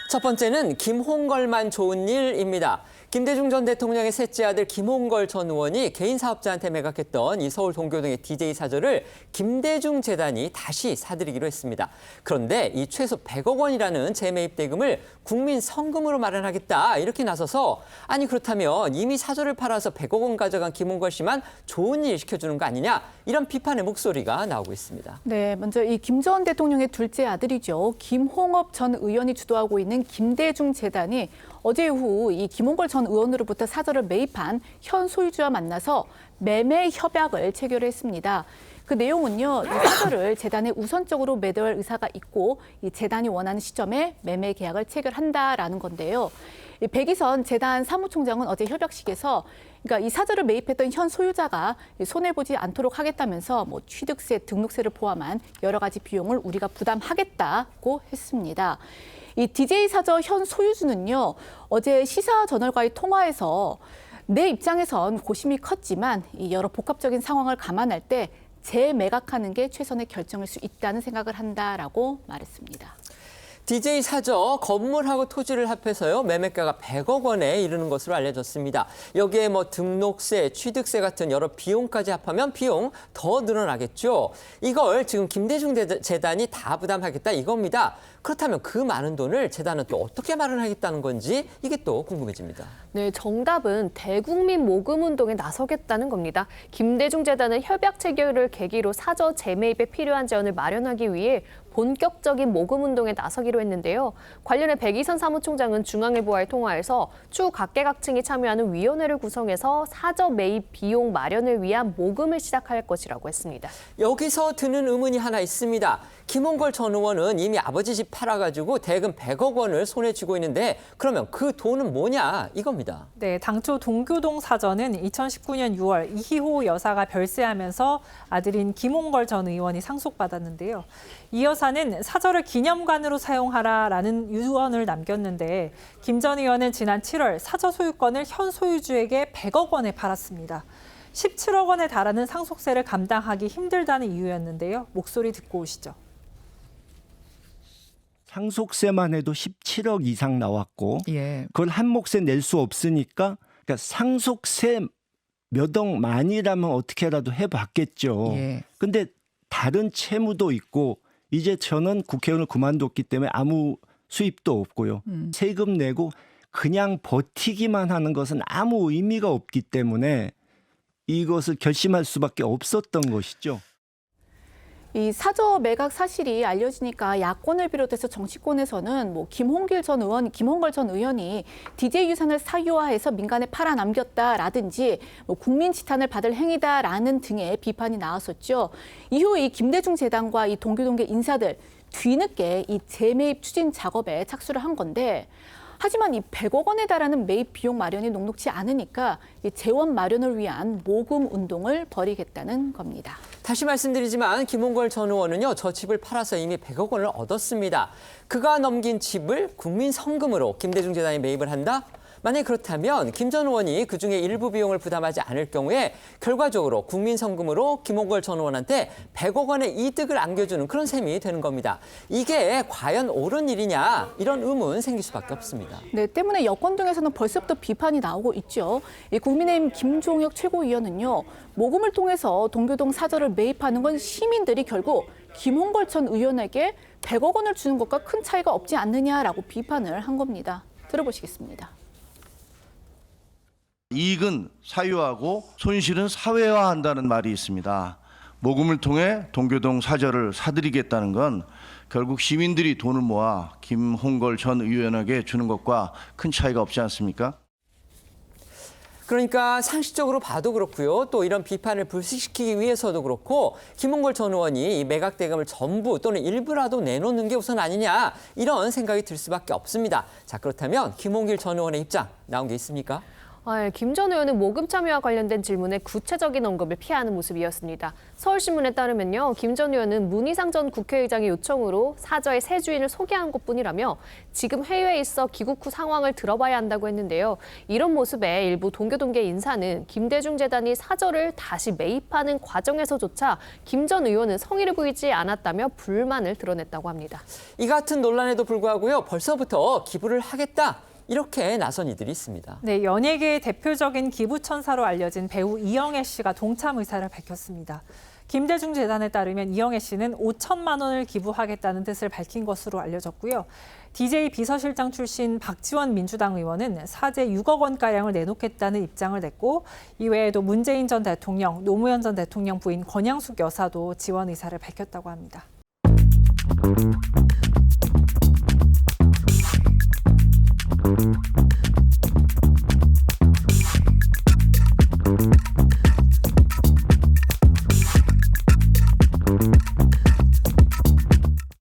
첫 번째는 김홍걸만 좋은 일입니다. 김대중 전 대통령의 셋째 아들 김홍걸 전 의원이 개인 사업자한테 매각했던 이 서울 동교동의 DJ 사저를 김대중 재단이 다시 사들이기로 했습니다. 그런데 이 최소 100억 원이라는 재매입 대금을 국민 성금으로 마련하겠다 이렇게 나서서 아니 그렇다면 이미 사저를 팔아서 100억 원 가져간 김홍걸 씨만 좋은 일 시켜주는 거 아니냐 이런 비판의 목소리가 나오고 있습니다. 네, 먼저 이 김 전 대통령의 둘째 아들이죠. 김홍업 전 의원이 주도하고 있는 김대중 재단이 어제 오후 이 김홍걸 전 의원으로부터 사저를 매입한 현 소유주와 만나서 매매 협약을 체결했습니다. 그 내용은요, 이 사저를 재단에 우선적으로 매도할 의사가 있고 이 재단이 원하는 시점에 매매 계약을 체결한다라는 건데요. 백이선 재단 사무총장은 어제 협약식에서 그러니까 이 사저를 매입했던 현 소유자가 손해보지 않도록 하겠다면서 뭐 취득세, 등록세를 포함한 여러 가지 비용을 우리가 부담하겠다고 했습니다. 이 DJ 사저 현 소유주는요, 어제 시사저널과의 통화에서 내 입장에선 고심이 컸지만 이 여러 복합적인 상황을 감안할 때 재매각하는 게 최선의 결정일 수 있다는 생각을 한다라고 말했습니다. DJ 사저 건물하고 토지를 합해서요 매매가가 100억 원에 이르는 것으로 알려졌습니다. 여기에 뭐 등록세, 취득세 같은 여러 비용까지 합하면 비용 더 늘어나겠죠. 이걸 지금 김대중 재단이 다 부담하겠다 이겁니다. 그렇다면 그 많은 돈을 재단은 또 어떻게 마련하겠다는 건지 이게 또 궁금해집니다. 네, 정답은 대국민 모금 운동에 나서겠다는 겁니다. 김대중 재단은 협약 체결을 계기로 사저 재매입에 필요한 재원을 마련하기 위해 본격적인 모금 운동에 나서기로 했는데요. 관련해 백이선 사무총장은 중앙일보와의 통화에서 추후 각계각층이 참여하는 위원회를 구성해서 사저 매입 비용 마련을 위한 모금을 시작할 것이라고 했습니다. 여기서 드는 의문이 하나 있습니다. 김홍걸 전 의원은 이미 아버지 집 팔아가지고 대금 100억 원을 손에 쥐고 있는데 그러면 그 돈은 뭐냐 이겁니다. 네, 당초 동교동 사저는 2019년 6월 이희호 여사가 별세하면서 아들인 김홍걸 전 의원이 상속받았는데요. 이 여사는 사저를 기념관으로 사용하라라는 유언을 남겼는데 김 전 의원은 지난 7월 사저 소유권을 현 소유주에게 100억 원에 팔았습니다. 17억 원에 달하는 상속세를 감당하기 힘들다는 이유였는데요. 목소리 듣고 오시죠. 상속세만 해도 17억 이상 나왔고 그걸 한 몫에 낼 수 없으니까 그러니까 상속세 몇 억만이라면 어떻게라도 해봤겠죠. 근데 다른 채무도 있고 이제 저는 국회의원을 그만뒀기 때문에 아무 수입도 없고요. 세금 내고 그냥 버티기만 하는 것은 아무 의미가 없기 때문에 이것을 결심할 수밖에 없었던 것이죠. 이 사저 매각 사실이 알려지니까 야권을 비롯해서 정치권에서는 뭐 김홍걸 전 의원이 DJ 유산을 사유화해서 민간에 팔아 남겼다라든지 뭐 국민 지탄을 받을 행위다라는 등의 비판이 나왔었죠. 이후 이 김대중 재단과 이 동교동계 인사들 뒤늦게 이 재매입 추진 작업에 착수를 한 건데 하지만 이 100억 원에 달하는 매입 비용 마련이 녹록지 않으니까 이 재원 마련을 위한 모금 운동을 벌이겠다는 겁니다. 다시 말씀드리지만 김홍걸 전 의원은요 저 집을 팔아서 이미 100억 원을 얻었습니다. 그가 넘긴 집을 국민 성금으로 김대중 재단이 매입을 한다? 만약 그렇다면 김 전 의원이 그중에 일부 비용을 부담하지 않을 경우에 결과적으로 국민 성금으로 김홍걸 전 의원한테 100억 원의 이득을 안겨주는 그런 셈이 되는 겁니다. 이게 과연 옳은 일이냐 이런 의문 생길 수밖에 없습니다. 네, 때문에 여권 등에서는 벌써부터 비판이 나오고 있죠. 이 국민의힘 김종혁 최고위원은요. 모금을 통해서 동교동 사저를 매입하는 건 시민들이 결국 김홍걸 전 의원에게 100억 원을 주는 것과 큰 차이가 없지 않느냐라고 비판을 한 겁니다. 들어보시겠습니다. 이익은 사유하고 손실은 사회화한다는 말이 있습니다. 모금을 통해 동교동 사저를 사들이겠다는 건 결국 시민들이 돈을 모아 김홍걸 전 의원에게 주는 것과 큰 차이가 없지 않습니까? 그러니까 상식적으로 봐도 그렇고요. 또 이런 비판을 불식시키기 위해서도 그렇고 김홍걸 전 의원이 이 매각 대금을 전부 또는 일부라도 내놓는 게 우선 아니냐 이런 생각이 들 수밖에 없습니다. 자, 그렇다면 김홍길 전 의원의 입장 나온 게 있습니까? 김 전 의원은 모금 참여와 관련된 질문에 구체적인 언급을 피하는 모습이었습니다. 서울신문에 따르면요, 김 전 의원은 문희상 전 국회의장의 요청으로 사저의 새 주인을 소개한 것뿐이라며 지금 해외에 있어 귀국 후 상황을 들어봐야 한다고 했는데요. 이런 모습에 일부 동교동계 인사는 김대중 재단이 사저를 다시 매입하는 과정에서조차 김 전 의원은 성의를 보이지 않았다며 불만을 드러냈다고 합니다. 이 같은 논란에도 불구하고요, 벌써부터 기부를 하겠다. 이렇게 나선 이들이 있습니다. 네, 연예계의 대표적인 기부천사로 알려진 배우 이영애 씨가 동참 의사를 밝혔습니다. 김대중 재단에 따르면 이영애 씨는 5천만 원을 기부하겠다는 뜻을 밝힌 것으로 알려졌고요. DJ 비서실장 출신 박지원 민주당 의원은 사재 6억 원가량을 내놓겠다는 입장을 냈고, 이외에도 문재인 전 대통령, 노무현 전 대통령 부인 권양숙 여사도 지원 의사를 밝혔다고 합니다.